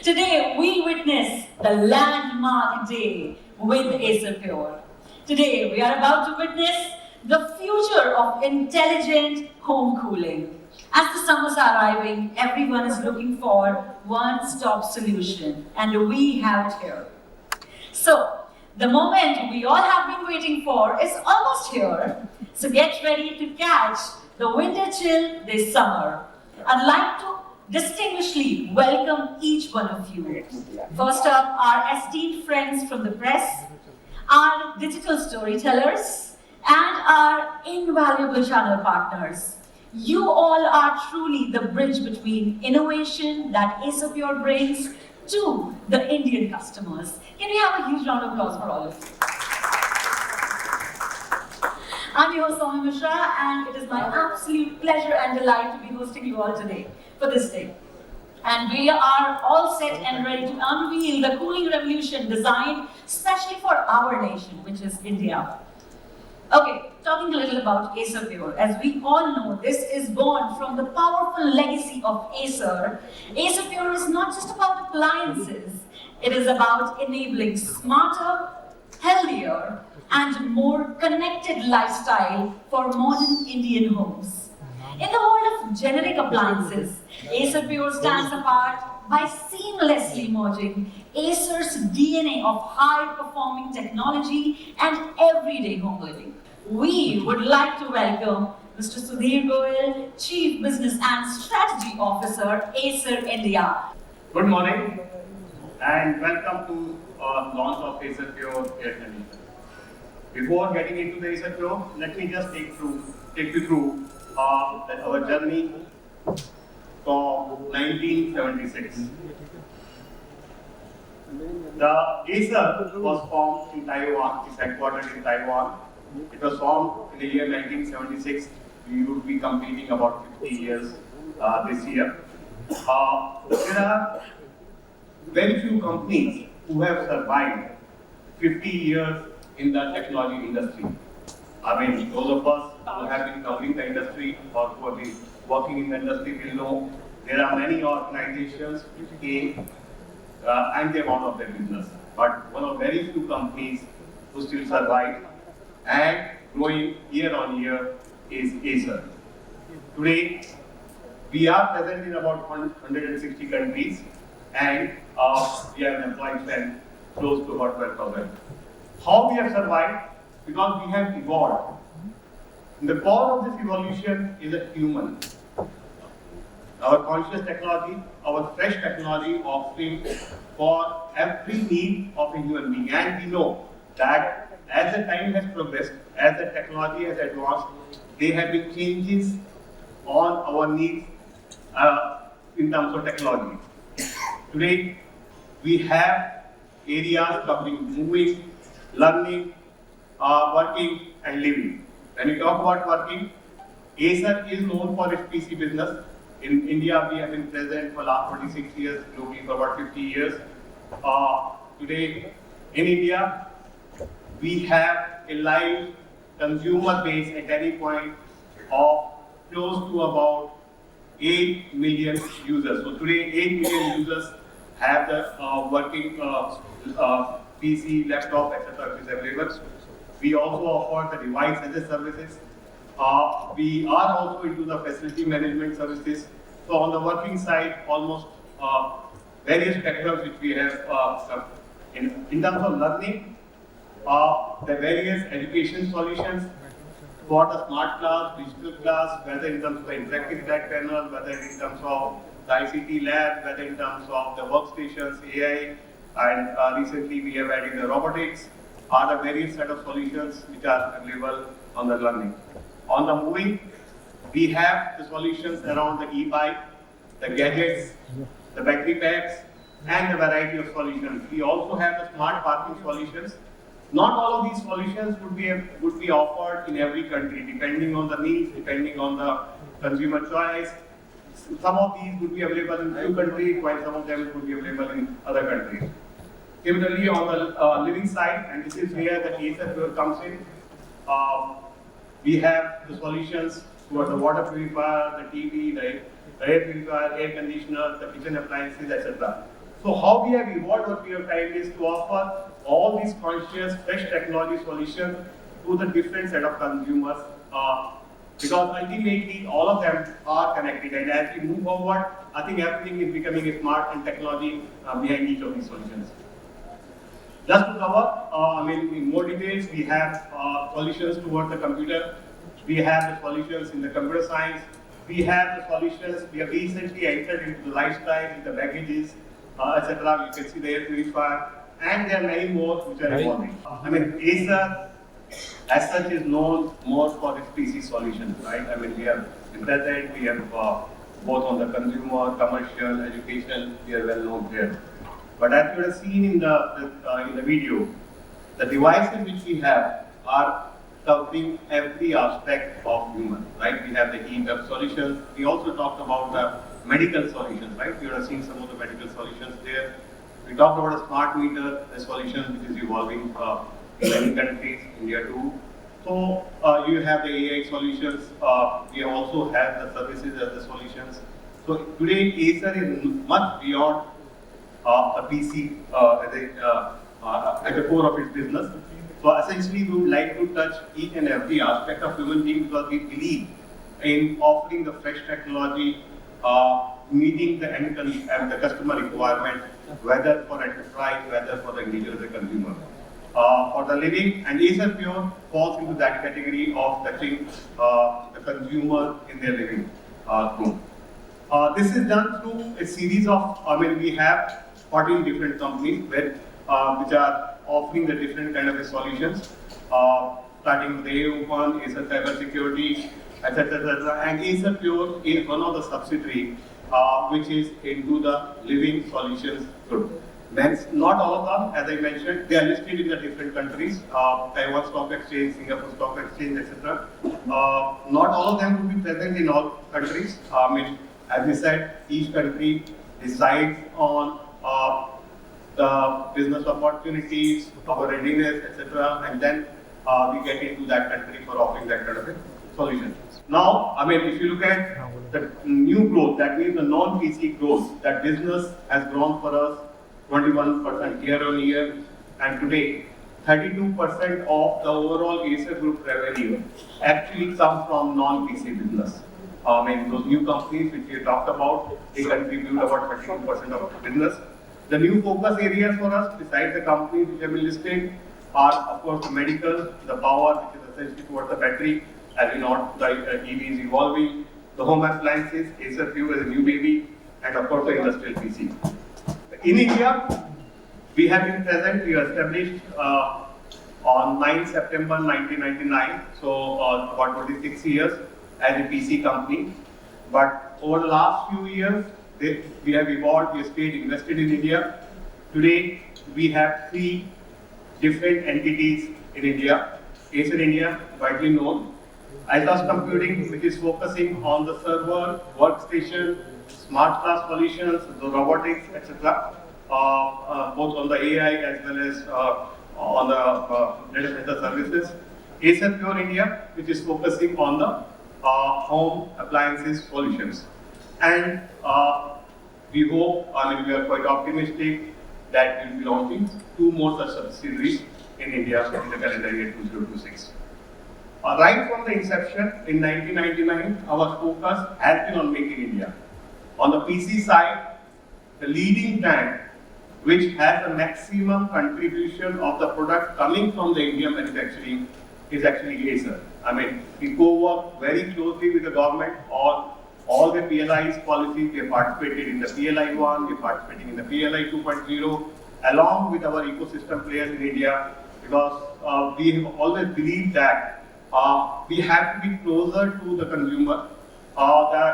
Today we witness the landmark day with Acerpure. Today we are about to witness the future of intelligent home cooling. As the summers are arriving, everyone is looking for one-stop solution, and we have it here. So, the moment we all have been waiting for is almost here. So get ready to catch the winter chill this summer. I'd like to distinguishedly welcome each one of you. First up, our esteemed friends from the press, our digital storytellers, and our invaluable channel partners. You all are truly the bridge between innovation that Acerpure brings to the Indian customers. Can we have a huge round of applause for all of you? I'm your host 𝗂𝗵𝗲𝗍, and it is my absolute pleasure and delight to be hosting you all today for this day. And we are all set and ready to unveil the cooling revolution designed especially for our nation, which is India. Okay, talking a little about Acerpure. As we all know, this is born from the powerful legacy of Acer. Acerpure is not just about appliances. It is about enabling smarter, healthier, and more connected lifestyle for modern Indian homes. In the world of generic appliances, Acerpure stands apart by seamlessly merging Acer's DNA of high-performing technology and everyday home living. We would like to welcome Mr. Sudhir Goyal, Chief Business and Strategy Officer, Acer India. Good morning and welcome to launch of Acerpure Air Conditioner. Before getting into the Acerpure, let me just take you through our journey from 1976. The Acer was formed in Taiwan, it's headquartered in Taiwan. It was formed in the year 1976. We would be completing about 50 years this year. There are very few companies who have survived 50 years in the technology industry. I mean, those of us who have been covering the industry or who have been working in the industry will know there are many organizations which came and came out of their business. But one of very few companies who still survive and growing year on year is Acer. Today, we are present in about 160 countries and we have an employee strength close to about 12,000. How we have survived? Because we have evolved. In the core of this evolution is a human. Our conscious technology, our fresh technology offering for every need of a human being. And we know that as the time has progressed, as the technology has advanced, there have been changes on our needs in terms of technology. Today, we have areas covering moving, learning, working, and living. When we talk about working, Acer is known for its PC business. In India, we have been present for the last 26 years, globally for about 50 years. Today, in India, we have a live consumer base at any point of close to about 8 million users. So today, 8 million users have the working PC, laptop, etc. is available. We also offer the device as a services. We are also into the facility management services. So on the working side, almost various spectrums which we have in terms of learning, the various education solutions for the smart class, digital class, whether in terms of the interactive flat panel, whether in terms of the ICT lab, whether in terms of the workstations, AI, and recently we have added the robotics, are the various set of solutions which are available on the learning. On the moving, we have the solutions around the e-bike, the gadgets, the battery packs, and a variety of solutions. We also have the smart parking solutions. Not all of these solutions would be offered in every country, depending on the needs, depending on the consumer choice. Some of these would be available in few countries, while some of them would be available in other countries. Similarly, on the living side, and this is where the Acer comes in, we have the solutions for the water purifier, the TV, the air purifier, air conditioner, the kitchen appliances, etc. So how we have evolved over a period of time is to offer all these conscious, fresh technology solutions to the different set of consumers, because ultimately all of them are connected, and as we move forward, I think everything is becoming smart and technology behind each of these solutions. Just to cover, in more details, we have solutions towards the computer, we have the solutions in the computer science, we have the solutions, we have recently entered into the lifestyle, the baggages, etc. You can see the air purifier, and there are many more which are evolving. Acer as such is known more for its PC solutions, right? We have present, we have both on the consumer, commercial, education, we are well known there. But as you have seen in the video, the devices which we have are covering every aspect of human, right? We have the 𝗖𝗵𝗲 solutions. We also talked about the medical solutions, right? You have seen some of the medical solutions there. We talked about a smart meter, a solution which is evolving in many countries, India too. So you have the AI solutions. We also have the services as the solutions. So today Acer is much beyond a PC at the core of its business. So essentially, we would like to touch each and every aspect of human being because we believe in offering the fresh technology, meeting the end and the customer requirement, whether for enterprise, whether for the individual as a consumer. For the living, and Acerpure falls into that category of touching the consumer in their living room. This is done through a series of, we have 14 different companies which are offering the different kind of solutions, starting with the 𝗂𝗚, 𝗚𝗵𝗲𝗁 security, etc. And Acerpure is one of the subsidiary which is into the living solutions group. Not all of them, as I mentioned, they are listed in the different countries, Taiwan Stock Exchange, Singapore Stock Exchange, etc. Not all of them will be present in all countries. As we said, each country decides on the business opportunities, our readiness, etc. And then we get into that country for offering that kind of a solution. Now, if you look at the new growth, that means the non-PC growth, that business has grown for us 21% year on year, and today 32% of the overall Acer Group revenue actually comes from non-PC business. Those new companies which we talked about, they contribute about 32% of the business. The new focus areas for us, besides the companies which have been listed, are of course the medical, the power, which is essentially towards the battery, as we know the EV is evolving, the home appliances, Acerpure is a new baby, and of course the industrial PC. In India, we have been present, we were established on 9 September 1999, so about 26 years as a PC company. But over the last few years, we have evolved, we have stayed invested in India. Today, we have 3 different entities in India. Acer India, widely known. iTouch Computing, which is focusing on the server, workstation, smart class solutions, the robotics, etc. Both on the AI as well as on the data center services. Acerpure India, which is focusing on the home appliances solutions. And we hope, we are quite optimistic that we will be launching 2 more such subsidiaries in India in the calendar year 2026. Right from the inception in 1999, our focus has been on making India. On the PC side, the leading brand which has a maximum contribution of the product coming from the Indian manufacturing is actually Acer. We co-work very closely with the government on all the PLI's policies. We have participated in the PLI 1, we are participating in the PLI 2.0, along with our ecosystem players in India, because we have always believed that we have to be closer to the consumer.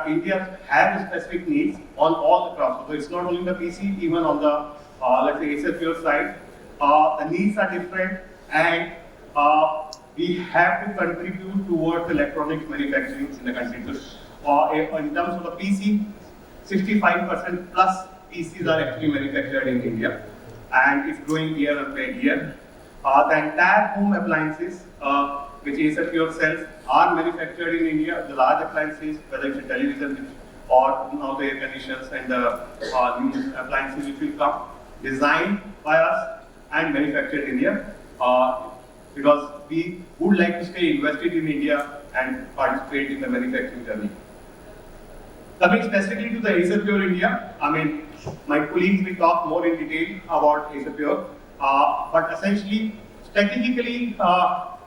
India has specific needs on all the crops. So it's not only the PC, even on the, let's say, Acerpure side, the needs are different, and we have to contribute towards electronics manufacturing in the country. So, in terms of the PC, 65% plus PCs are actually manufactured in India, and it's growing year after year. The entire home appliances, which Acerpure sells, are manufactured in India. The large appliances, whether it's a television, which or now the air conditioners and the new appliances which will come, designed by us and manufactured in India, because we would like to stay invested in India and participate in the manufacturing journey. Coming specifically to the Acerpure India, I mean, my colleagues will talk more in detail about Acerpure, but essentially, strategically, our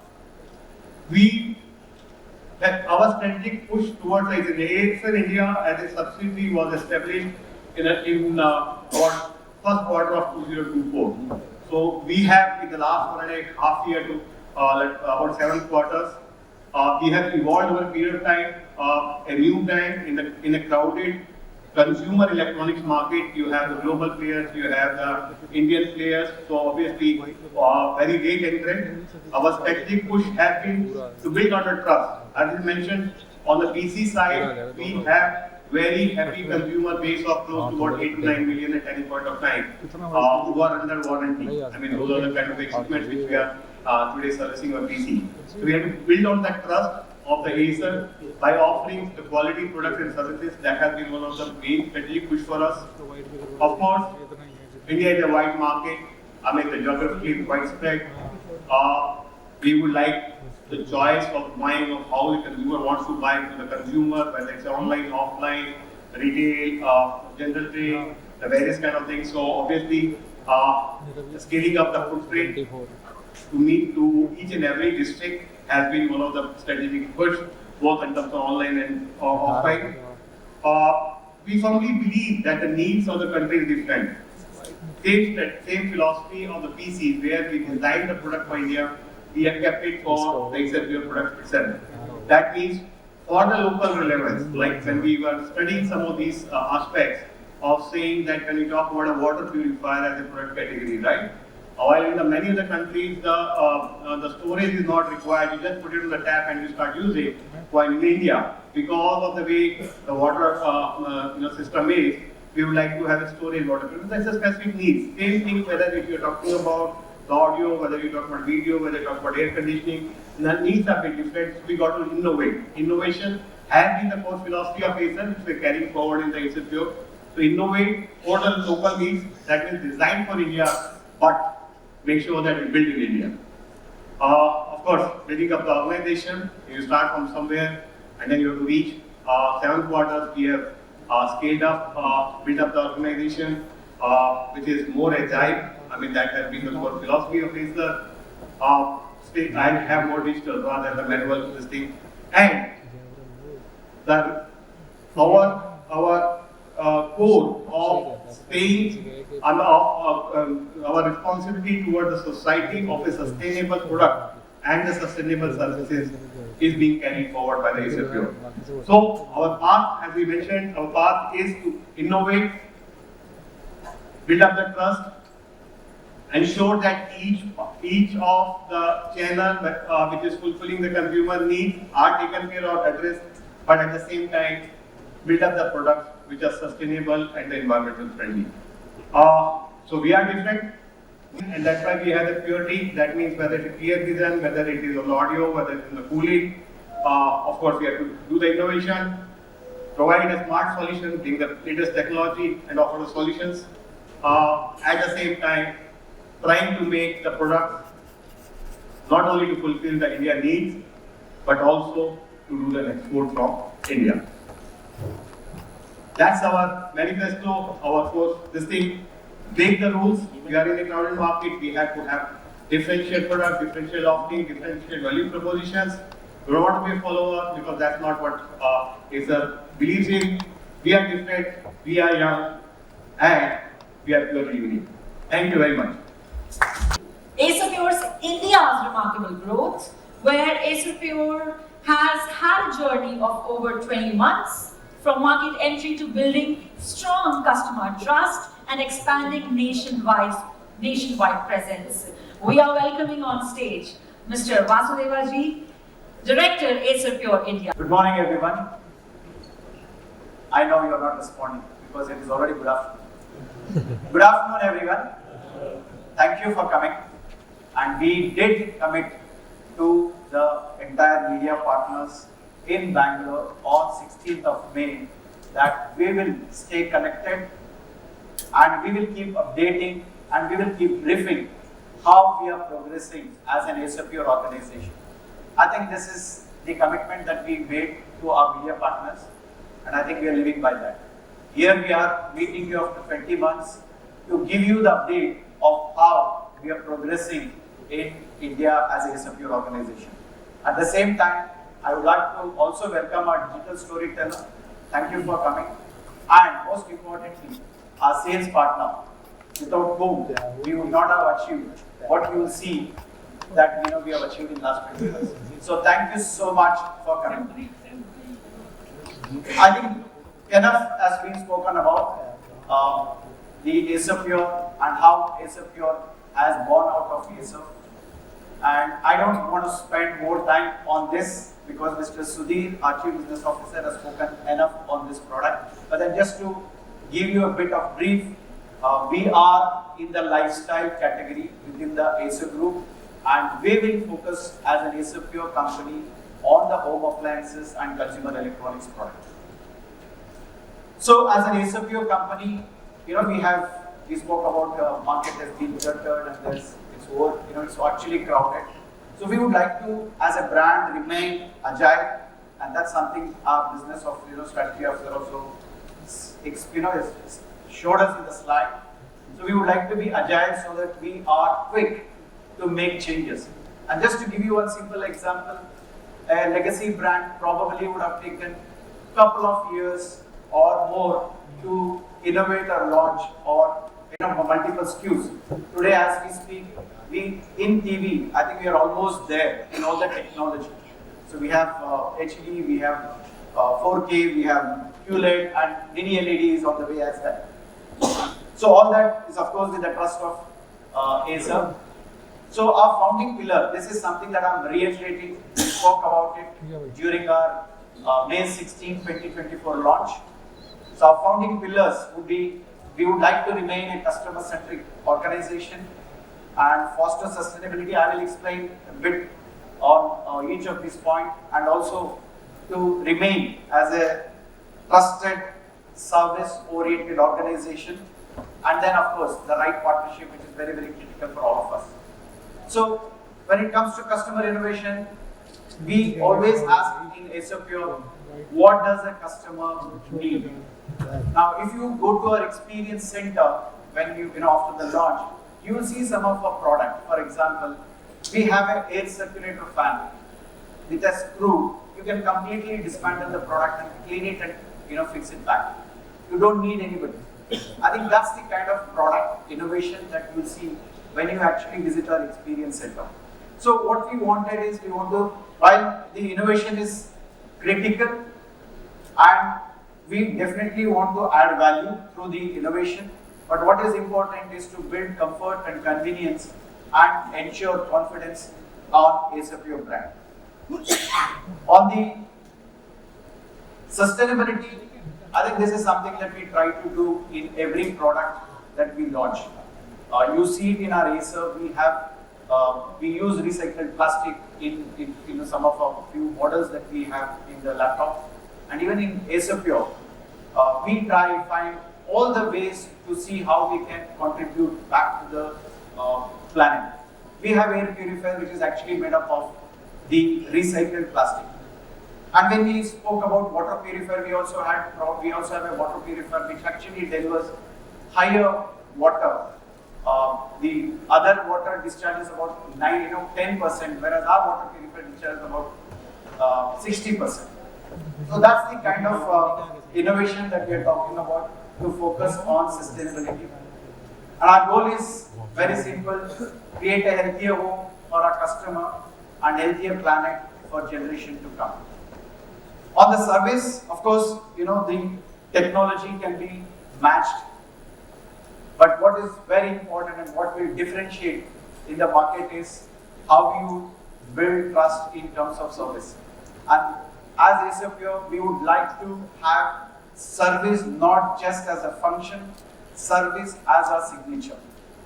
strategic push towards Acer India as a subsidiary was established in about first quarter of 2024. So we have in the last 1.5 years to about 7 quarters, we have evolved over a period of time a new brand in a crowded consumer electronics market. You have the global players, you have the Indian players, so obviously very late entrant. Our strategic push has been to build on the trust. As you mentioned, on the PC side, we have very happy consumer base of close to about 8 to 9 million at any point of time who are under warranty. I mean, those are the kind of equipment which we are today servicing our PC. So we have to build on that trust of the Acer by offering the quality products and services. That has been one of the main strategic push for us. Of course, India is a wide market. I mean, the geography is widespread. We would like the choice of buying, of how the consumer wants to buy to the consumer, whether it's online, offline, retail, general trade, the various kind of things. So obviously, scaling up the footprint to meet to each and every district has been one of the strategic push, both in terms of online and offline. We firmly believe that the needs of the country is different. Same philosophy of the PCs, where we designed the product for India, we have kept it for the Acerpure product itself. That means for the local relevance, like when we were studying some of these aspects of saying that when we talk about a water purifier as a product category, right? While in many of the countries, the storage is not required, you just put it on the tap and you start using. While in India, because of the way the water system is, we would like to have a storage water purifier. That's a specific need. Same thing whether if you're talking about the audio, whether you talk about video, whether you talk about air conditioning, the needs are very different. So we got to innovate. Innovation has been the core philosophy of Acer, which we're carrying forward in the Acerpure. So innovate for the local needs, that is designed for India, but make sure that we build in India. Of course, building up the organization, you start from somewhere and then you have to reach 7 quarters. We have scaled up, built up the organization, which is more agile. I mean, that has been the core philosophy of Acer. And have more digital rather than the manual listing. And our core of staying our responsibility toward the society of a sustainable product and the sustainable services is being carried forward by the Acerpure. So our path, as we mentioned, our path is to innovate, build up the trust, ensure that each of the channel which is fulfilling the consumer needs are taken care of, addressed, but at the same time build up the products which are sustainable and environmental friendly. So we are different, and that's why we have the purity. That means whether it is clear vision, whether it is on the audio, whether it is in the cooling. Of course, we have to do the innovation, provide a smart solution, bring the latest technology, and offer the solutions. At the same time, trying to make the product not only to fulfill the India needs, but also to do the export from India. That's our manifesto, our course. This thing, break the rules. We are in a crowded market. We have to have differential product, differential offering, differential value propositions. We don't want to be a follower because that's not what Acer believes in. We are different, we are young, and we are purely unique. Thank you very much. Acerpure's India's remarkable growth, where Acerpure has had a journey of over 20 months, from market entry to building strong customer trust and expanding nationwide presence. We are welcoming on stage Mr. Vasudeva-ji, Director, Acerpure India. Good morning, everyone. I know you are not responding because it is already good afternoon. Good afternoon, everyone. Thank you for coming. And we did commit to the entire media partners in Bangalore on 16th of May that we will stay connected and we will keep updating and we will keep briefing how we are progressing as an Acerpure organization. I think this is the commitment that we made to our media partners, and I think we are living by that. Here we are meeting you after 20 months to give you the update of how we are progressing in India as a Acerpure organization. At the same time, I would like to also welcome our digital storyteller. Thank you for coming. And most importantly, our sales partner, without whom we would not have achieved what you will see that we have achieved in last 20 years. So thank you so much for coming. I think enough has been spoken about the Acerpure and how Acerpure has born out of Acer. And I don't want to spend more time on this because Mr. Sudhir, our Chief Business Officer, has spoken enough on this product. But then just to give you a bit of brief, we are in the lifestyle category within the Acer Group, and we will focus as an Acerpure company on the home appliances and consumer electronics products. So as an Acerpure company, we spoke about the market has been cluttered and it's actually crowded. So we would like to, as a brand, remain agile, and that's something our business of strategy officer also showed us in the slide. So we would like to be agile so that we are quick to make changes. And just to give you one simple example, a legacy brand probably would have taken a couple of years or more to innovate or launch or multiple SKUs. Today, as we speak, in TV, I think we are almost there in all the technology. So we have HD, we have 4K, we have QLED, and mini LEDs on the way as well. So all that is, of course, with the trust of Acer. So our founding pillar, this is something that I'm reiterating. We spoke about it during our May 16, 2024 launch. So our founding pillars would be, we would like to remain a customer-centric organization and foster sustainability. I will explain a bit on each of these points, and also to remain as a trusted, service-oriented organization, and then of course the right partnership, which is very, very critical for all of us. So when it comes to customer innovation, we always ask in Acerpure, what does a customer need? Now, if you go to our experience center, when after the launch, you will see some of our product. For example, we have an air circulator fan with a screw. You can completely dismantle the product and clean it and fix it back. You don't need anybody. I think that's the kind of product innovation that you'll see when you actually visit our experience center. So what we wanted is, while the innovation is critical and we definitely want to add value through the innovation, but what is important is to build comfort and convenience and ensure confidence on Acerpure brand. On the sustainability, I think this is something that we try to do in every product that we launch. You see it in our Acer, we use recycled plastic in some of our few models that we have in the laptop. And even in Acerpure, we try to find all the ways to see how we can contribute back to the planet. We have air purifier, which is actually made up of the recycled plastic. And when we spoke about water purifier, we also have a water purifier which actually delivers higher water. The other water discharges about 10%, whereas our water purifier discharges about 60%. So that's the kind of innovation that we are talking about to focus on sustainability. And our goal is very simple: create a healthier home for our customer and healthier planet for generation to come. On the service, of course, the technology can be matched, but what is very important and what will differentiate in the market is how you build trust in terms of service. And as Acerpure, we would like to have service not just as a function, service as our signature.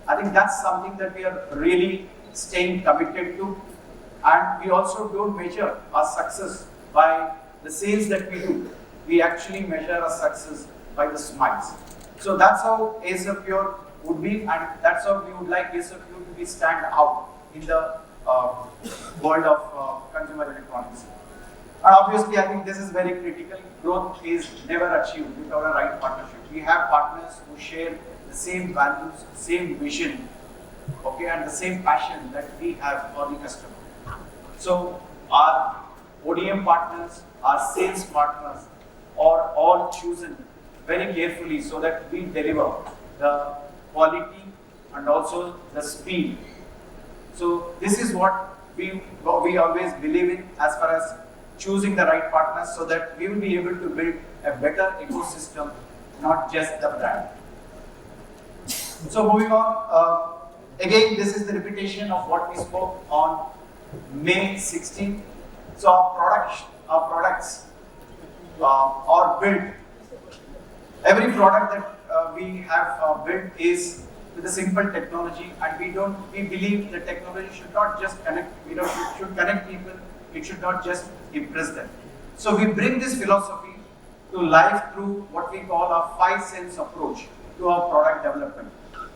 I think that's something that we are really staying committed to, and we also don't measure our success by the sales that we do. we actually measure a success by the smiles. So that's how Acerpure would be, and that's how we would like Acerpure to be stand out in the world of consumer electronics. And obviously, I think this is very critical. Growth is never achieved without a right partnership. We have partners who share the same values, same vision, okay, and the same passion that we have for the customer. So our ODM partners, our sales partners are all chosen very carefully so that we deliver the quality and also the speed. So this is what we always believe in as far as choosing the right partners, so that we will be able to build a better ecosystem, not just the brand. So moving on, again, this is the repetition of what we spoke on May 16th. So our products are built. Every product that we have built is with a simple technology, and we believe the technology should not just connect, it should connect people, it should not just impress them. So we bring this philosophy to life through what we call a 5 sense approach to our product development.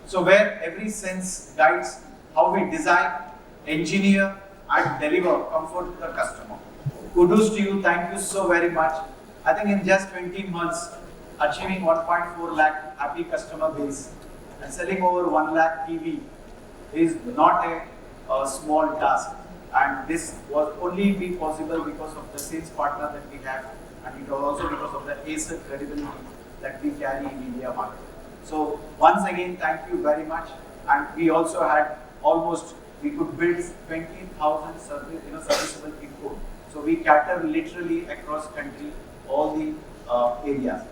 So where every sense guides how we design, engineer and deliver comfort to the customer. Kudos to you, thank you so very much. I think in just 20 months, achieving 1.4 lakh happy customer base and selling over 1 lakh TV is not a small task. And this was only be possible because of the sales partner that we have, and it was also because of the Acer credibility that we carry in India market. So once again, thank you very much. And we also had we could build 20,000 serviceable pin code. So we cater literally across country, all the areas.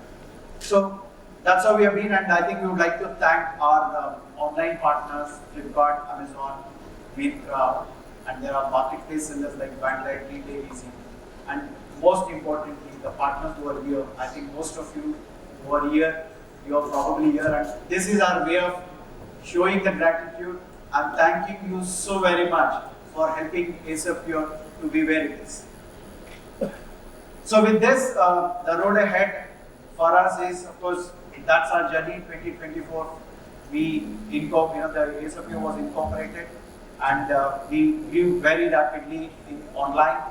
So that's how we have been, and I think we would like to thank our online partners, Flipkart, Amazon, Myntra, and there are marketplace sellers like Bandai, Retail Easy, and most importantly, the partners who are here. I think most of you who are here, you are probably here, and this is our way of showing the gratitude and thanking you so very much for helping Acerpure to be where it is. So with this, the road ahead for us is, of course, that's our journey. 2024, the Acerpure was incorporated, and we grew very rapidly in online.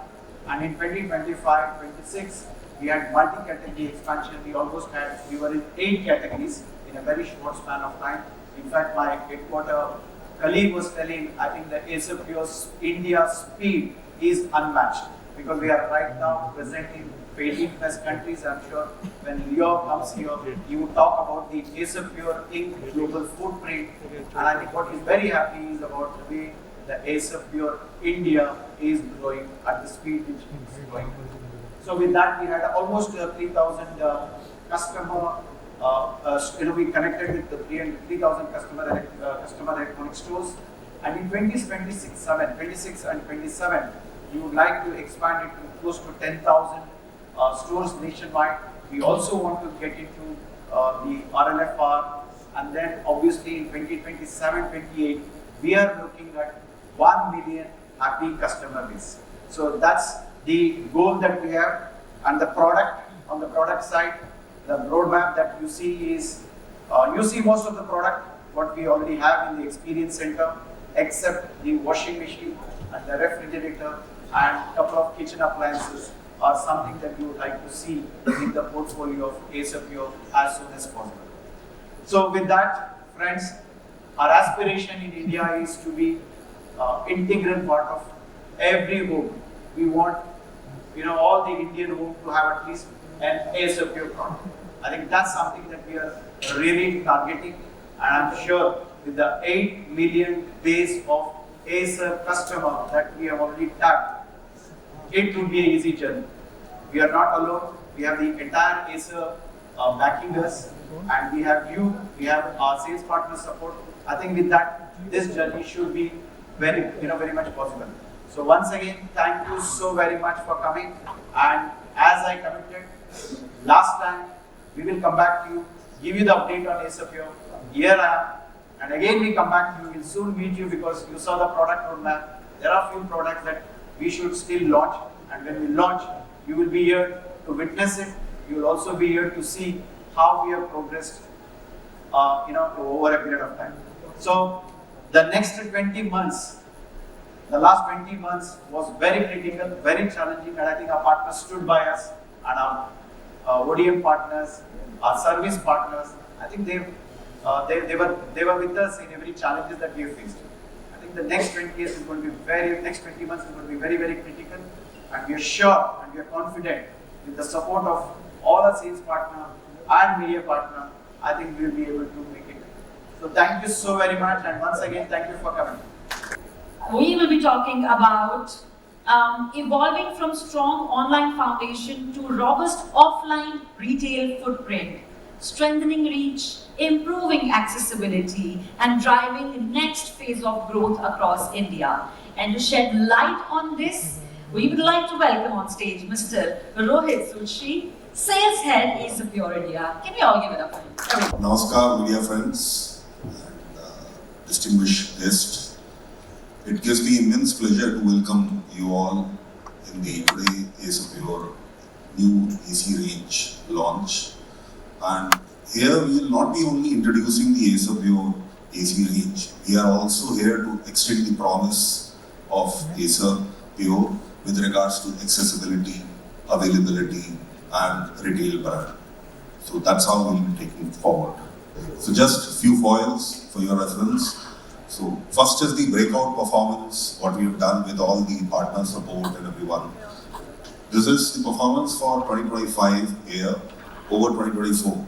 And in 2025-26, we had multi-category expansion. We were in 8 categories in a very short span of time. In fact, my headquarter colleague was telling, I think the Acerpure India speed is unmatched, because we are right now present in 18+ countries. I'm sure when Leo comes here, he will talk about the Acerpure Inc. global footprint. And I think what he's very happy is about the way the Acerpure India is growing at the speed which it's growing. So with that, we had almost 3,000 customer. We connected with the 3,000 customer electronic stores. And in 26 and 27, we would like to expand it to close to 10,000 stores nationwide. We also want to get into the RLFR, and then obviously in 2027-28, we are looking at 1 million happy customer base. So that's the goal that we have. And the product, on the product side, the roadmap that you see is, you see most of the product, what we already have in the experience center, except the washing machine and the refrigerator and a couple of kitchen appliances are something that you would like to see in the portfolio of Acerpure as soon as possible. So with that, friends, our aspiration in India is to be integral part of every home. We want, all the Indian home to have at least an Acerpure product. I think that's something that we are really targeting, and I'm sure with the 8 million base of Acer customer that we have already tapped, it will be an easy journey. We are not alone. We have the entire Acer backing us, and we have you. We have our sales partner support. I think with that, this journey should be very much possible. So once again, thank you so very much for coming. And as I committed last time, we will come back to you, give you the update on Acerpure. Here I am. And again, we come back to you. We'll soon meet you because you saw the product roadmap. There are few products that we should still launch. And when we launch, you will be here to witness it. You will also be here to see how we have progressed, over a period of time. So the next 20 months, the last 20 months was very critical, very challenging, and I think our partners stood by us, and our ODM partners, our service partners. I think they were with us in every challenges that we have faced. I think the next 20 years is going to be next 20 months is going to be very, very critical, and we are sure and we are confident with the support of all our sales partner and media partner, I think we will be able to make it. So thank you so very much, and once again, thank you for coming. We will be talking about evolving from strong online foundation to robust offline retail footprint, strengthening reach, improving accessibility, and driving the next phase of growth across India. And to shed light on this, we would like to welcome on stage Mr. Rohit, Sales Head, Acerpure India. Can we all give it up for him? Namaskar, media friends and distinguished guests. It gives me immense pleasure to welcome you all in the today Acerpure new AC range launch. And here we will not be only introducing the Acerpure AC range, we are also here to extend the promise of Acerpure with regards to accessibility, availability, and retail brand. So that's how we'll be taking it forward. So just a few foils for your reference. So first is the breakout performance, what we have done with all the partner support and everyone. This is the performance for 2025 year over 2024.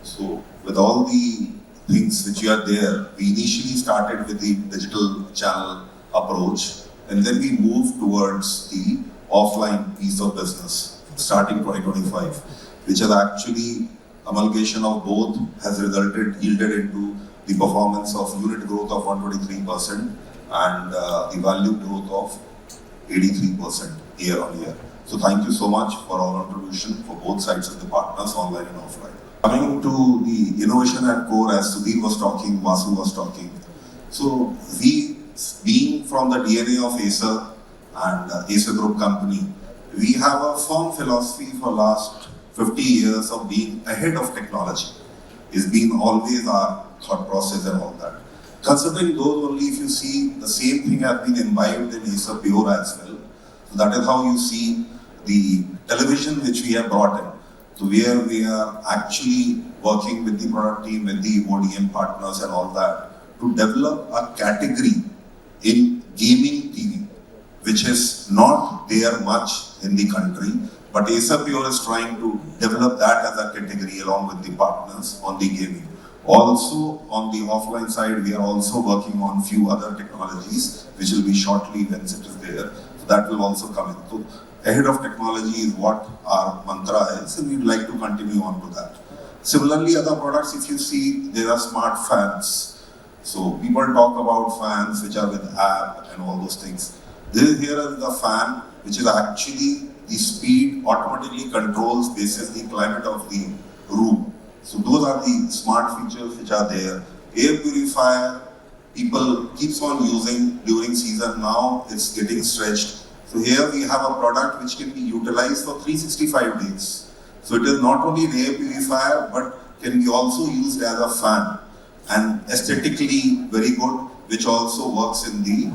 So with all the things which are there, we initially started with the digital channel approach, and then we moved towards the offline piece of business starting 2025, which has actually amalgamation of both has yielded into the performance of unit growth of 123% and the value growth of 83% year on year. So thank you so much for our contribution for both sides of the partners, online and offline. Coming to the innovation and core, as Sudhir was talking, Vasu was talking. So we, being from the DNA of Acer and Acer Group company, we have a firm philosophy for last 50 years of being ahead of technology. It's been always our thought process and all that. Considering those only, if you see, the same thing has been imbibed in Acerpure as well. So that is how you see the television which we have brought in, to where we are actually working with the product team, with the ODM partners and all that, to develop a category in gaming TV, which is not there much in the country, but Acerpure is trying to develop that as a category along with the partners on the gaming. Also, on the offline side, we are also working on few other technologies, which will be shortly once it is there. So that will also come in. So ahead of technology is what our mantra is, and we'd like to continue on to that. Similarly, other products, if you see, there are smart fans. So people talk about fans which are with app and all those things. Here is the fan, which is actually the speed automatically controls basis the climate of the room. So those are the smart features which are there. Air purifier, people keeps on using during season. Now it's getting stretched. So here we have a product which can be utilized for 365 days. So it is not only an air purifier, but can be also used as a fan. And aesthetically very good, which also works in the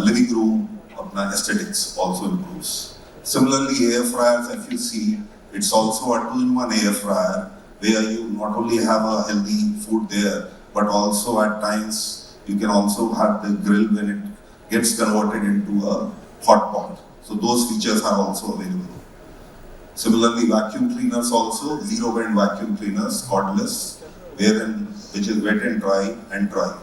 living room. Aesthetics also improves. Similarly, air fryers, if you see, it's also a 2-in-1 air fryer, where you not only have a healthy food there, but also at times you can also have the grill when it gets converted into a hot pot. So those features are also available. Similarly, vacuum cleaners also, zero bend vacuum cleaners, cordless, which is wet and dry.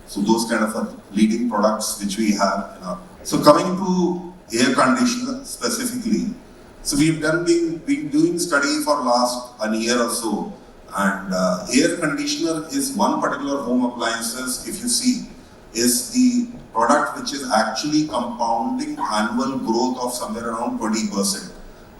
So those kind of leading products which we have in our. So coming to air conditioner specifically, so we've been doing study for last a year or so, and air conditioner is one particular home appliances, if you see, is the product which is actually compounding annual growth of somewhere around 20%.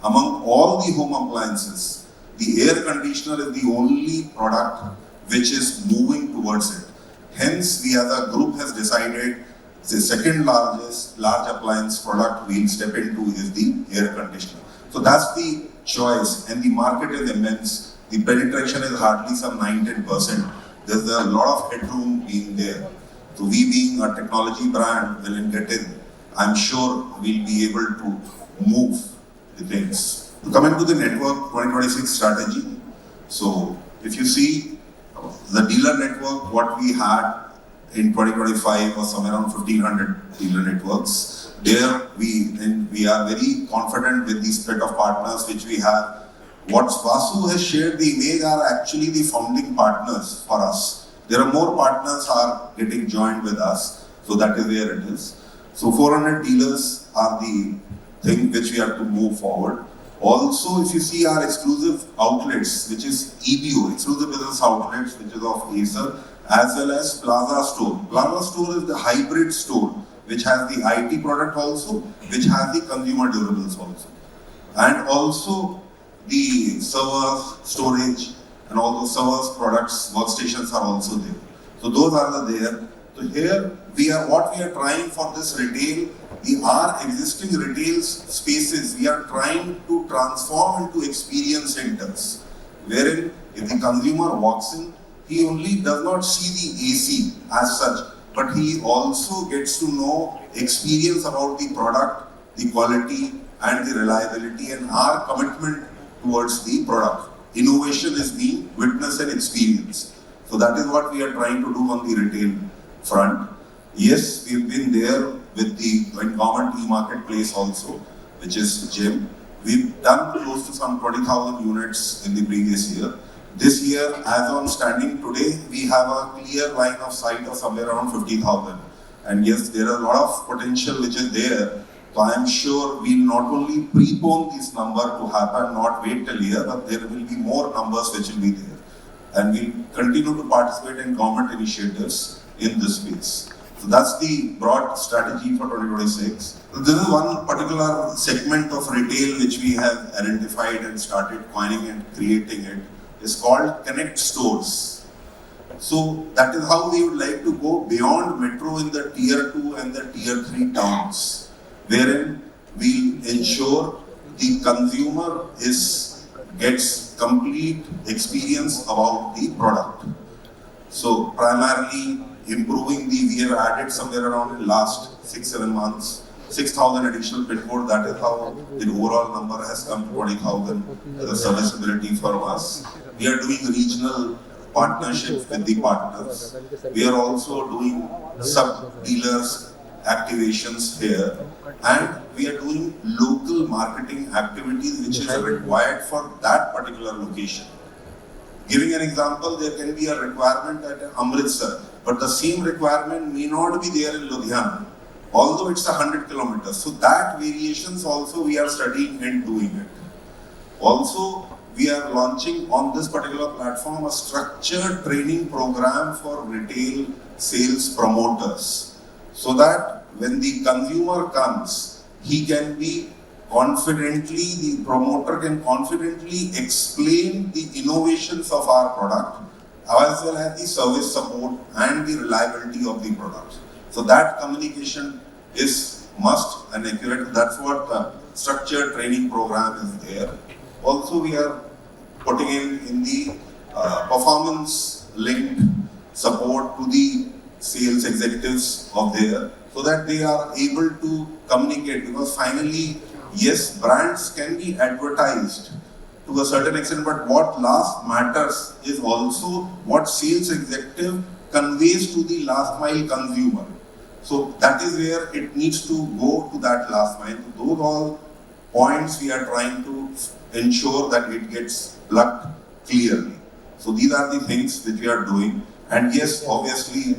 Among all the home appliances, the air conditioner is the only product which is moving towards it. Hence, we as a group has decided the second large appliance product we'll step into is the air conditioner. So that's the choice, and the market is immense. The penetration is hardly some 9-10%. There's a lot of headroom being there. So we being a technology brand will get in. I'm sure we'll be able to move the things. Coming to the network 2026 strategy. So if you see the dealer network, what we had in 2025 was somewhere around 1,500 dealer networks. There we are very confident with the split of partners which we have. What Vasu has shared the image are actually the founding partners for us. There are more partners are getting joined with us. So that is where it is. So 400 dealers are the thing which we have to move forward. Also, if you see our exclusive outlets, which is EBO, exclusive business outlets, which is of Acer, as well as Plaza Store. Plaza Store is the hybrid store, which has the IT product also, which has the consumer durables also. And also the servers, storage, and all those servers, products, workstations are also there. So those are there. So here what we are trying for this retail, our existing retail spaces, we are trying to transform into experience centers, wherein if the consumer walks in, he only does not see the AC as such, but he also gets to know experience about the product, the quality and the reliability, and our commitment towards the product. Innovation is being witnessed and experienced. So that is what we are trying to do on the retail front. Yes, we've been there with the government e-marketplace also, which is GEM. We've done close to some 20,000 units in the previous year. This year, as on standing today, we have a clear line of sight of somewhere around 50,000. And yes, there is a lot of potential which is there. So I am sure we'll not only prepone this number to happen, not wait till year, but there will be more numbers which will be there. And we'll continue to participate in government initiatives in this space. So that's the broad strategy for 2026. So this is one particular segment of retail which we have identified and started coining and creating it. It's called Connect Stores. So that is how we would like to go beyond metro in the tier 2 and the tier 3 towns, wherein we ensure the consumer gets complete experience about the product. So primarily improving we have added somewhere around in last 6-7 months, 6,000 additional pin code. That is how the overall number has come to 20,000 as a serviceability for us. We are doing regional partnerships with the partners. We are also doing sub-dealers activations here, and we are doing local marketing activities which is required for that particular location. Giving an example, there can be a requirement at Amritsar, but the same requirement may not be there in Ludhiana, although it's 100 kilometers. So that variations also we are studying and doing it. Also, we are launching on this particular platform a structured training program for retail sales promoters, so that when the consumer comes, he can be the promoter can confidently explain the innovations of our product, as well as the service support and the reliability of the product. So that communication is must and accurate. That's what the structured training program is there. Also, we are putting in the performance-linked support to the sales executives of there, so that they are able to communicate, because finally, yes, brands can be advertised to a certain extent, but what last matters is also what sales executive conveys to the last mile consumer. So that is where it needs to go to that last mile. Those all points we are trying to ensure that it gets plugged clearly. So these are the things which we are doing. And yes, obviously,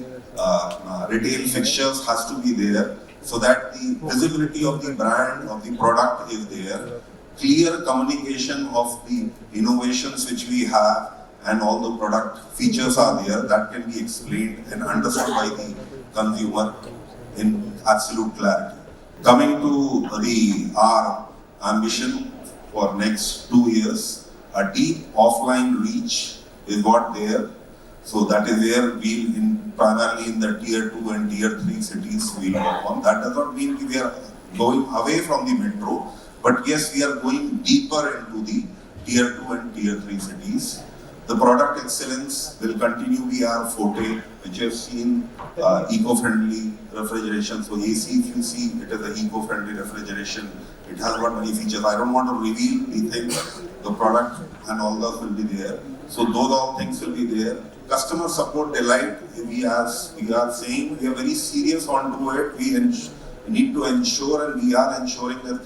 retail fixtures has to be there, so that the visibility of the brand, of the product is there, clear communication of the innovations which we have, and all the product features are there that can be explained and understood by the consumer in absolute clarity. Coming to our ambition for next 2 years, a deep offline reach is what there. So that is where primarily in the tier 2 and tier 3 cities we work on. That does not mean we are going away from the metro, But yes, we are going deeper into the tier 2 and tier 3 cities. The product excellence will continue. We are forte, which you have seen, eco-friendly refrigeration. So AC, if you see, it is an eco-friendly refrigeration. It has got many features. I don't want to reveal. We think the product and all those will be there. So those all things will be there. Customer support delight. We are saying we are very serious onto it. We need to ensure, and we are ensuring that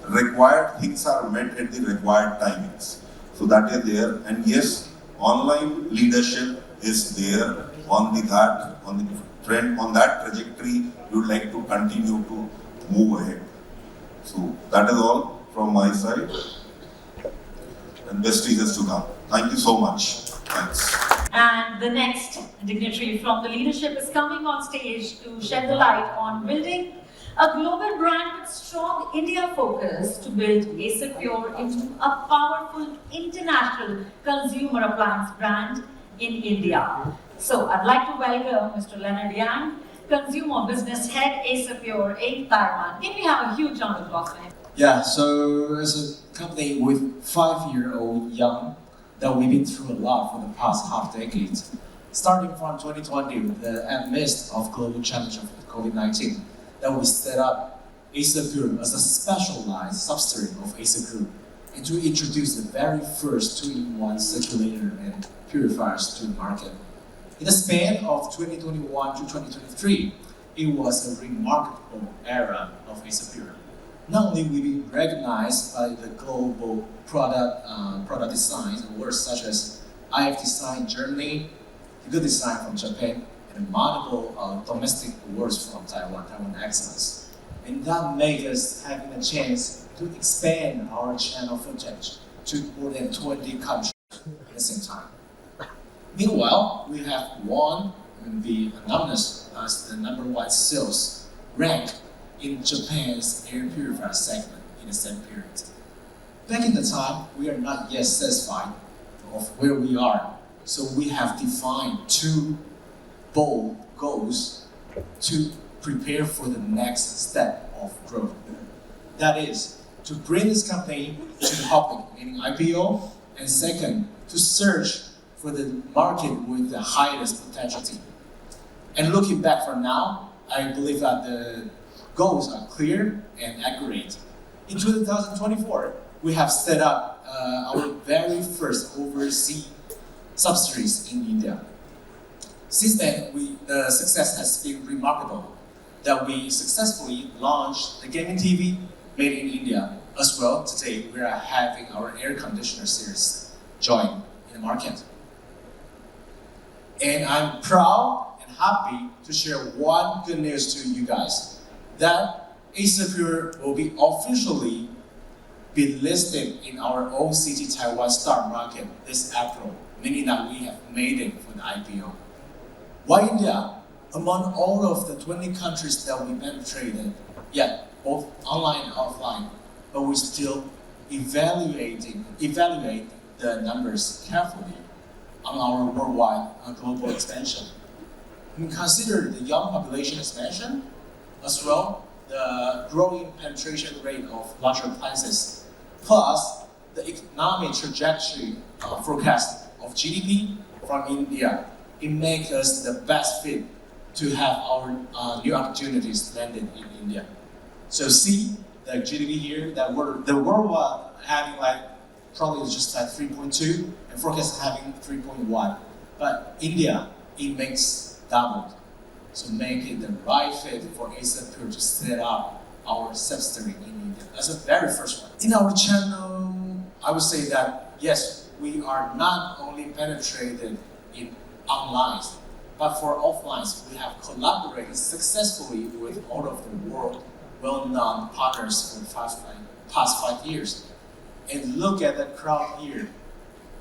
required things are met at the required timings. So that is there, and yes, online leadership is there on the trend, on that trajectory. We would like to continue to move ahead. So that is all from my side, and best wishes to come. Thank you so much. Thanks. And the next dignitary from the leadership is coming on stage to shed the light on building a global brand with strong India focus to build Acerpure into a powerful international consumer appliance brand in India. So I'd like to welcome Mr. Leonard Yang, Consumer Business Head, Acerpure AC Taiwan. Can we have a huge round of applause for him? Yeah, so as a company with 5-year-old young, that we've been through a lot for the past half decade. Starting from 2020, amidst of global challenge of COVID-19, that we set up Acerpure as a specialized subsidiary of Acer Group, and to introduce the very first 2-in-1 circulator and purifiers to the market. In the span of 2021 to 2023, it was a remarkable era of Acerpure. Not only we been recognized by the global product design awards such as IF Design in Germany, the Good Design from Japan, and multiple domestic awards from Taiwan Excellence. And that made us having a chance to expand our channel footage to more than 20 countries at the same time. Meanwhile, we have won and been anonymous as the #1 sales rank in Japan's air purifier segment in the same period. Back in the time, we are not yet satisfied of where we are, so we have defined 2 bold goals to prepare for the next step of growth. That is, to bring this company to the public, meaning IPO, and second, to search for the market with the highest potentiality. And looking back for now, I believe that the goals are clear and accurate. In 2024, we have set up our very first overseas subsidiaries in India. Since then, the success has been remarkable. That we successfully launched the gaming TV made in India. As well, today we are having our air conditioner series join in the market. And I'm proud and happy to share one good news to you guys, that Acerpure will be officially be listed in our OCT Taiwan stock market this April, meaning that we have made it for the IPO. Why India? Among all of the 20 countries that we penetrated, both online and offline, but we still evaluate the numbers carefully on our worldwide global expansion. We consider the young population expansion, as well the growing penetration rate of larger appliances, plus the economic trajectory forecast of GDP from India. It makes us the best fit to have our new opportunities landed in India. So see the GDP here, that the world having probably just 3.2, and forecast having 3.1. But India, it makes doubled. So make it the right fit for Acerpure to set up our subsidiary in India. That's the very first one. In our channel, I would say that yes, we are not only penetrated in online, but for offlines, we have collaborated successfully with all of the world well-known partners for the past 5 years. And look at the crowd here.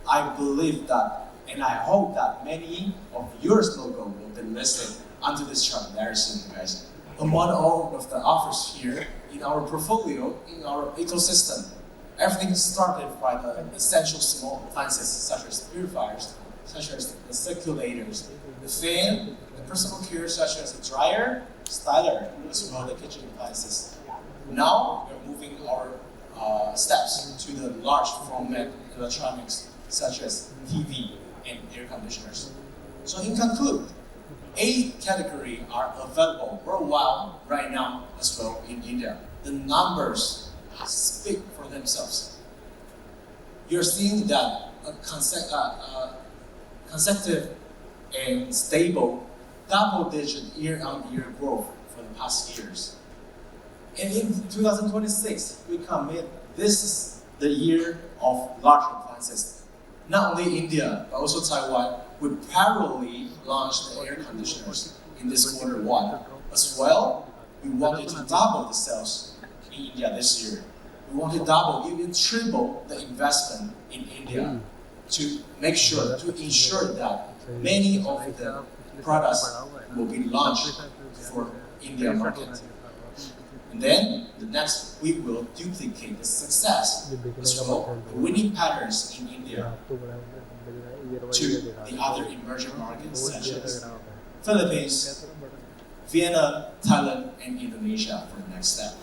I believe that, and I hope that many of your logo will be listed under this chart very soon, guys. Among all of the offers here in our portfolio, in our ecosystem, everything started by the essential small appliances such as purifiers, such as the circulators, the fan, the personal care such as the dryer, styler, as well as the kitchen appliances. Now we're moving our steps to the large format electronics such as TV and air conditioners. So in conclusion, 8 categories are available worldwide right now as well in India. The numbers speak for themselves. You're seeing that a consecutive and stable double-digit year-on-year growth for the past years. And in 2026, we commit this is the year of large appliances. Not only India, but also Taiwan, we parallelly launched the air conditioners in this Q1. As well, we wanted to double the sales in India this year. We want to double, even triple the investment in India to make sure, to ensure that many of the products will be launched for India market. And then the next, we will duplicate the success as well, the winning patterns in India to the other emerging markets such as Philippines, Vietnam, Thailand, and Indonesia for the next step.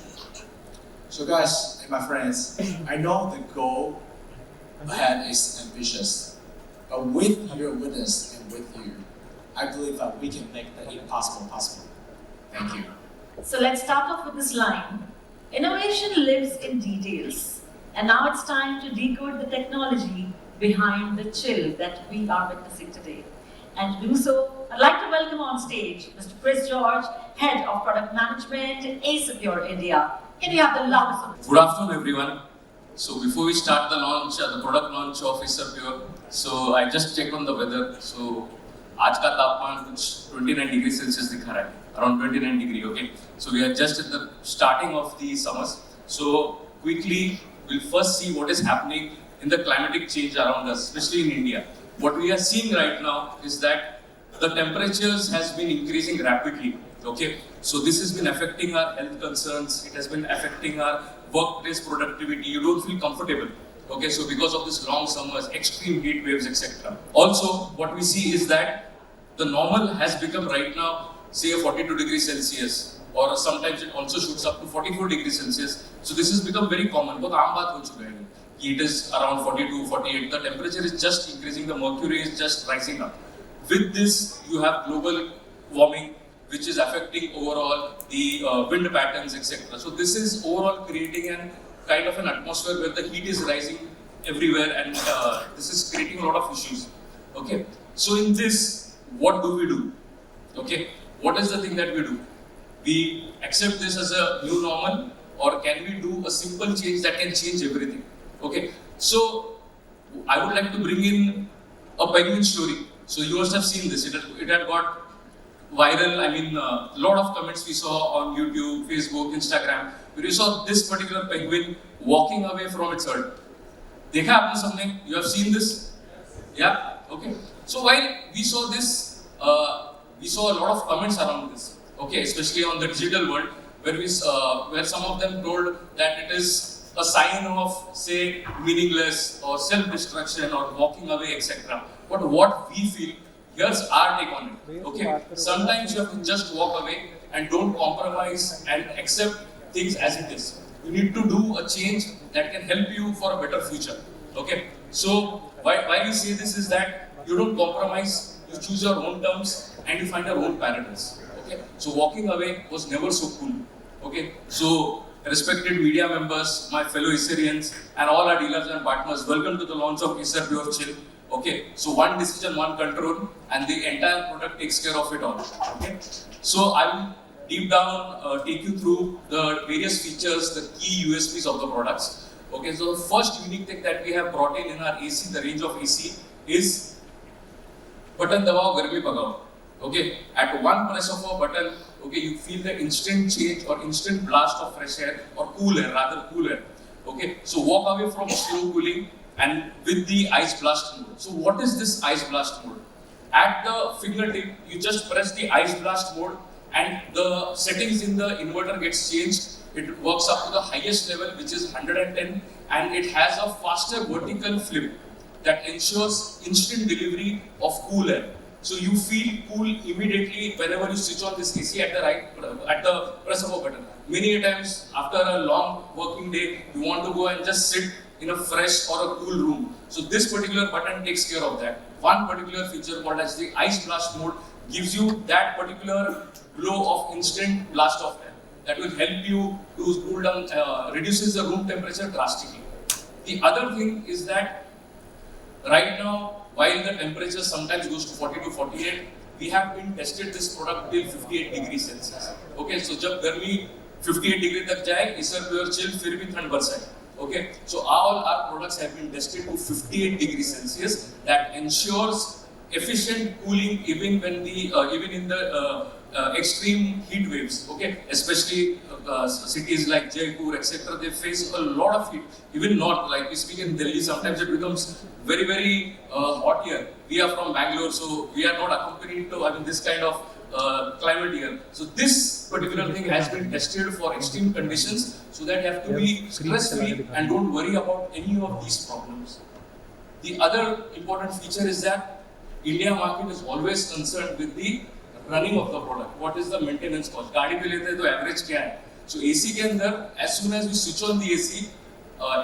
So guys and my friends, I know the goal ahead is ambitious, but with your witness and with you, I believe that we can make the impossible possible. Thank you. So let's start off with this line. Innovation lives in details. And now it's time to decode the technology behind the chill that we are witnessing today. And to do so, I'd like to welcome on stage Mr. 𝗙rie𝗶𝗹, Head of Product Management at Acerpure India. Can we have the loudest of Good afternoon, everyone. So before we start the launch, the product launch of Acerpure, so I just checked on the weather. So आज का तापमान कुछ 29 degree Celsius दिखा रहा है, around 29 degree. Okay. So we are just at the starting of the summers. So quickly, we'll first see what is happening in the climatic change around us, especially in India. What we are seeing right now is that the temperatures has been increasing rapidly. Okay, so this has been affecting our health concerns. It has been affecting our workplace productivity. You don't feel comfortable. Okay, so because of this long summers, extreme heat waves, etc. Also, what we see is that the normal has become right now, say, a 42 degrees Celsius, or sometimes it also shoots up to 44 degrees Celsius. So this has become very common. बहुत आम बात हो चुका है. It is around 42, 48. The temperature is just increasing. The mercury is just rising up. With this, you have global warming, which is affecting overall the wind patterns, etc. So this is overall creating an kind of an atmosphere where the heat is rising everywhere, and this is creating a lot of issues. Okay, so in this, what do we do? Okay, what is the thing that we do? We accept this as a new normal, or can we do a simple change that can change everything? Okay, so I would like to bring in a penguin story. So you must have seen this. It had got viral. I mean, a lot of comments we saw on YouTube, Facebook, Instagram, where you saw this particular penguin walking away from its herd. Dekha aapne sabne? You have seen this? Yeah? Okay. So while we saw this, we saw a lot of comments around this. Okay, especially on the digital world, where some of them told that it is a sign of, say, meaningless or self-destruction or walking away, etc. But what we feel, here's our take on it. Okay, sometimes you have to just walk away and don't compromise and accept things as it is. You need to do a change that can help you for a better future. Okay, so why we say this is that you don't compromise, you choose your own terms and you find your own paradise. Okay, so walking away was never so cool. Okay, so respected media members, my fellow Acerians, and all our dealers and partners, welcome to the launch of Acerpure Chill. Okay, so one decision, one control, and the entire product takes care of it all. Okay, so I will deep down take you through the various features, the key USPs of the products. Okay, so the first unique thing that we have brought in our AC, the range of AC, is button dabao, garmi pagao. Okay, at one press of a button, okay, you feel the instant change or instant blast of fresh air or cool air, rather cool air. Okay, so walk away from slow cooling and with the ice blast mode. So what is this ice blast mode? At the fingertip, you just press the ice blast mode and the settings in the inverter gets changed. It works up to the highest level, which is 110, and it has a faster vertical flip that ensures instant delivery of cool air. So you feel cool immediately whenever you switch on this AC at the press of a button. Many times after a long working day, you want to go and just sit in a fresh or a cool room. So this particular button takes care of that. One particular feature called as the ice blast mode gives you that particular glow of instant blast of air that will help you to cool down, reduces the room temperature drastically. The other thing is that right now, while the temperature sometimes goes to 40 to 48, we have been tested this product till 58 degrees Celsius. Okay, so जब गर्मी 58 degree तक जाए, Acerpure chill फिर भी ठंड बरसाए. Okay, so all our products have been tested to 58 degrees Celsius. That ensures efficient cooling even when even in the extreme heat waves. Okay, especially cities like Jaipur, etc. They face a lot of heat. Even north, like we speak in Delhi, sometimes it becomes very hot here. We are from Bangalore, so we are not accompanied to this kind of climate here. So this particular thing has been tested for extreme conditions, so that you have to be stress-free and don't worry about any of these problems. The other important feature is that India market is always concerned with the running of the product. What is the maintenance cost? गाड़ी पे लेते हैं तो average क्या है? So AC के अंदर, as soon as we switch on the AC,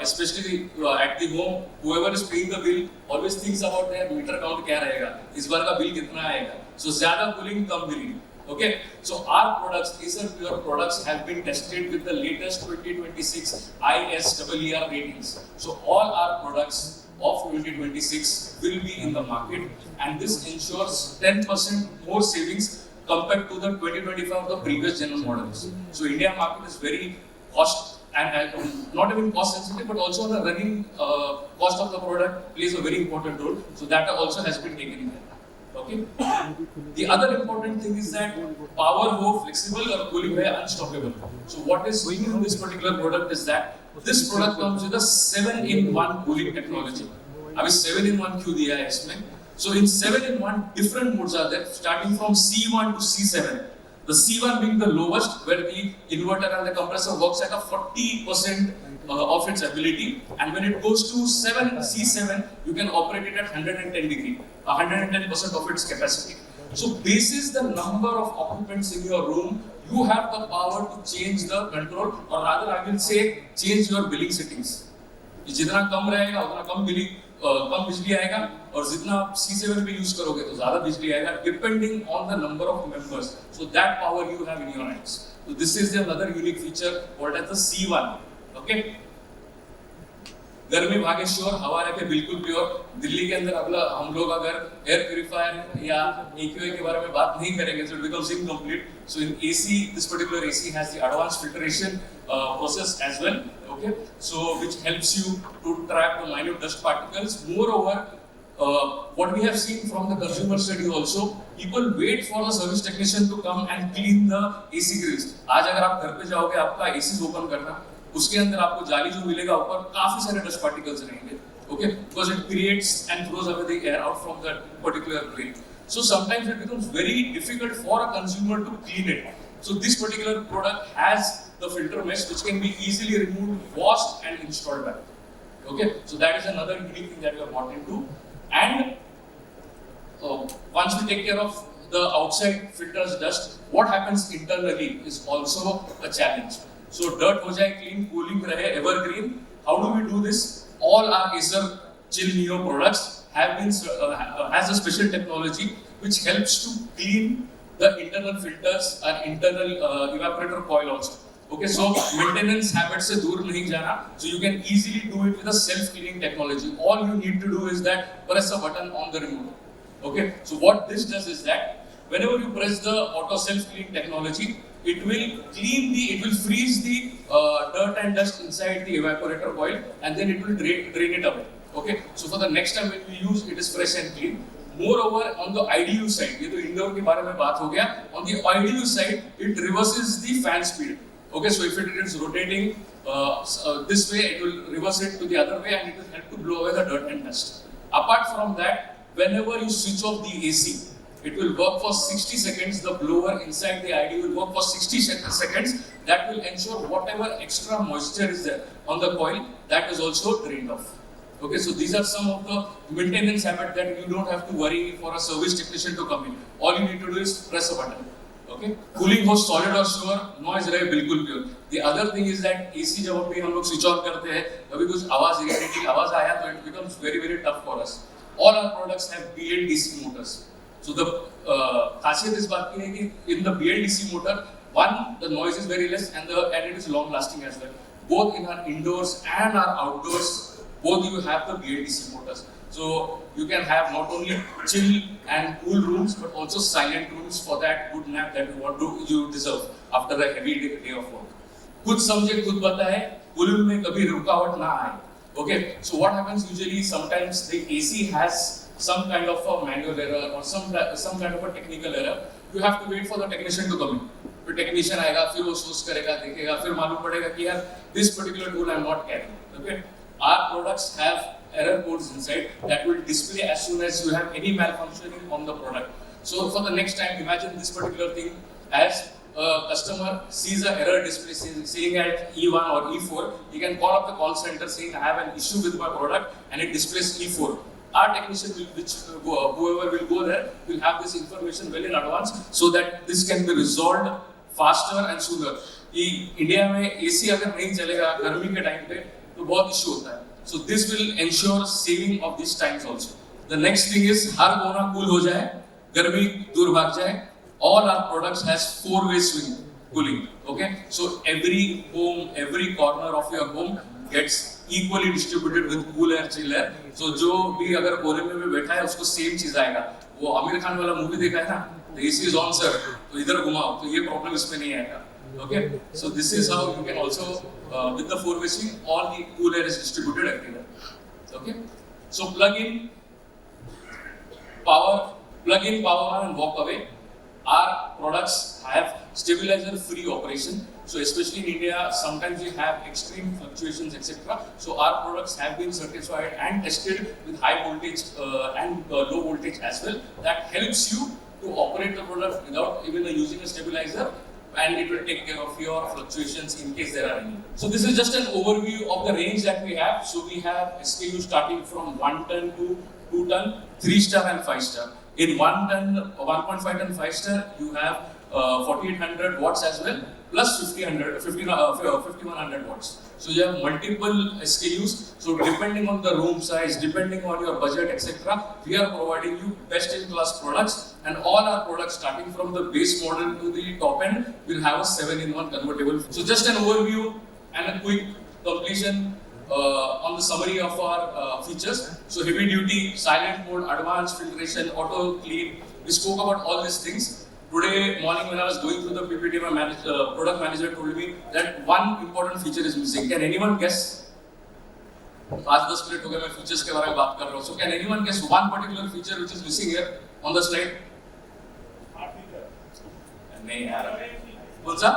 especially at the home, whoever is paying the bill always thinks about their meter count क्या रहेगा, इस बार का bill कितना आएगा. So ज़्यादा cooling come billing. Okay, so our products, Acerpure products, have been tested with the latest 2026 ISEER ratings. So all our products of 2026 will be in the market, and this ensures 10% more savings compared to the 2025 of the previous general models. So India market is very cost and not even cost sensitive, but also the running cost of the product plays a very important role. So that also has been taken in care. Okay. The other important thing is that power ho, flexible or cooling hai, unstoppable. So what is going in this particular product is that this product comes with a 7-in-1 cooling technology. अभी 7-in-1 क्यों दिया है इसमें? So in 7-in-1 different modes are there, starting from C1 to C7. The C1 being the lowest, where the inverter and the compressor works at a 40% of its ability, and when it goes to C7, you can operate it at 110 degree, 110% of its capacity. So basis the number of occupants in your room, you have the power to change the control, or rather I will say change your billing settings. जितना कम रहेगा उतना कम बिजली आएगा, और जितना आप C7 पे use करोगे तो ज्यादा बिजली आएगा, depending on the number of members. So that power you have in your hands. So this is another unique feature called as the C1. Okay. गर्मी भागे श्योर, हवा रखे बिल्कुल प्योर. दिल्ली के अंदर अगला हम लोग अगर एयर प्यूरिफायर या AQA के बारे में बात नहीं करेंगे so it becomes incomplete. So in AC, this particular AC has the advanced filtration process as well. Okay, so which helps you to trap the minute dust particles. Moreover, what we have seen from the consumer study also, people wait for the service technician to come and clean the AC grills. आज अगर आप घर पे जाओगे, आपका AC open करना, उसके अंदर आपको जाली जो मिलेगा ऊपर काफी सारे डस्ट पार्टिकल्स रहेंगे. Okay, because it creates and throws away the air out from that particular grill. So sometimes it becomes very difficult for a consumer to clean it. So this particular product has the filter mesh which can be easily removed, washed and installed back. Okay, so that is another unique thing that we are brought into. And once we take care of the outside filters dust, what happens internally is also a challenge. So dirt ho jaye clean, cooling rahe, evergreen. How do we do this? All our Acer Chill Neo products have been has a special technology which helps to clean the internal filters and internal evaporator coil also. Okay, so maintenance habits se dur nahi jana. So you can easily do it with a self-cleaning technology. All you need to do is that press a button on the remote. Okay, so what this does is that whenever you press the auto self-clean technology, it will freeze the dirt and dust inside the evaporator coil, and then it will drain it away. Okay, so for the next time when we use, it is fresh and clean. Moreover, on the IDU side, ये तो indoor के बारे में बात हो गया. On the IDU side, it reverses the fan speed. Okay, so if it is rotating this way, it will reverse it to the other way, and it will help to blow away the dirt and dust. Apart from that, whenever you switch off the AC, it will work for 60 seconds. The blower inside the ID will work for 60 seconds. That will ensure whatever extra moisture is there on the coil, that is also drained off. Okay, so these are some of the maintenance habits that you don't have to worry for a service technician to come in. All you need to do is press a button. Okay, cooling हो solid और sure, noise रहे बिल्कुल pure. The other thing is that AC जब भी हम लोग switch on करते हैं, कभी कुछ आवाज irritating आवाज आया तो it becomes very tough for us. All our products have BLDC motors. So the खासियत इस बात की है कि in the BLDC motor, one, the noise is very less and it is long lasting as well. Both in our indoors and our outdoors, both you have the BLDC motors. So you can have not only chill and cool rooms, but also silent rooms for that good nap that you deserve after a heavy day of work. खुद समझे खुद बताए, cooling में कभी रुकावट ना आए. Okay, so what happens usually? Sometimes the AC has some kind of a manual error or some kind of a technical error. You have to wait for the technician to come in. फिर technician आएगा, फिर वो सोच करेगा, देखेगा, फिर मालूम पड़ेगा कि यार this particular tool I am not carrying. Okay, our products have error codes inside that will display as soon as you have any malfunctioning on the product. So for the next time, imagine this particular thing as a customer sees an error display saying at E1 or E4, he can call up the call center saying I have an issue with my product and it displays E4. Our technician whoever will go there will have this information well in advance so that this can be resolved faster and sooner. India में AC अगर नहीं चलेगा गर्मी के time पे तो बहुत issue होता है. So this will ensure saving of these times also. The next thing is हर कोना कूल हो जाए, गर्मी दूर भाग जाए. All our products has 4-way swing cooling. Okay, so every home, every corner of your home gets equally distributed with cool air, chill air. So जो भी अगर कोने में भी बैठा है उसको सेम चीज आएगा. वो आमिर खान वाला मूवी देखा है ना? The AC is on sir. तो इधर घुमाओ तो ये प्रॉब्लम इसमें नहीं आएगा. Okay, so this is how you can also with the 4-way swing, all the cool air is distributed everywhere. Okay, so plug in, power on and walk away. Our products have stabilizer-free operation. So especially in India, sometimes we have extreme fluctuations, etc. So our products have been certified and tested with high voltage and low voltage as well. That helps you to operate the product without even using a stabilizer, and it will take care of your fluctuations in case there are any. So this is just an overview of the range that we have. So we have SKU starting from 1 ton to 2 ton, 3-star and 5-star. In 1 ton, 1.5 ton, 5-star, you have 4800 watts as well, plus 5100 watts. So you have multiple SKUs. So depending on the room size, depending on your budget, etc., we are providing you best-in-class products. And all our products, starting from the base model to the top end, will have a 7-in-1 convertible. So just an overview and a quick completion on the summary of our features. So heavy duty, silent mode, advanced filtration, auto clean. We spoke about all these things. Today morning when I was going through the PPT, my product manager told me that one important feature is missing. Can anyone guess? 5-10 minute हो गए मैं features के बारे में बात कर रहा हूँ. So can anyone guess one particular feature which is missing here on the slide? नहीं यार. कौन सा?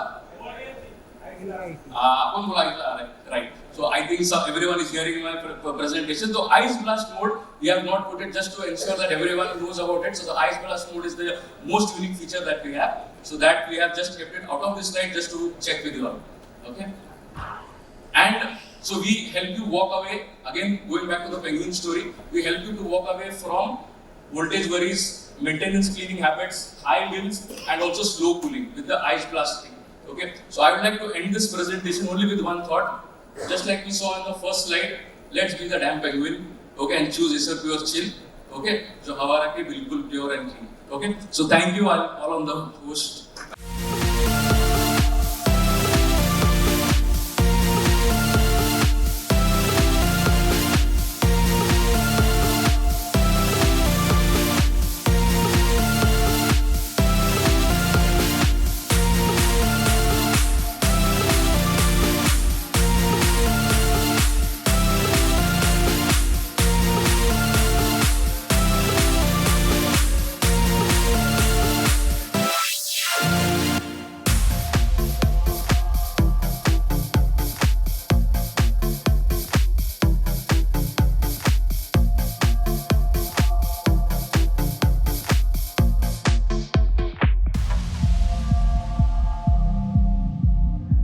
कौन बोला? Right. So I think everyone is hearing my presentation. So ice blast mode, we have not put it just to ensure that everyone knows about it. So the ice blast mode is the most unique feature that we have. So that we have just kept it out of this slide just to check with you all. Okay. And so we help you walk away. Again, going back to the penguin story, we help you to walk away from voltage worries, maintenance cleaning habits, high bills, and also slow cooling with the ice blasting. Okay. So I would like to end this presentation only with one thought. Just like we saw in the first slide, let's be the damn penguin, okay, and choose Acerpure chill, okay, जो हवा रखे बिल्कुल pure and clean, okay. So thank you all on the host.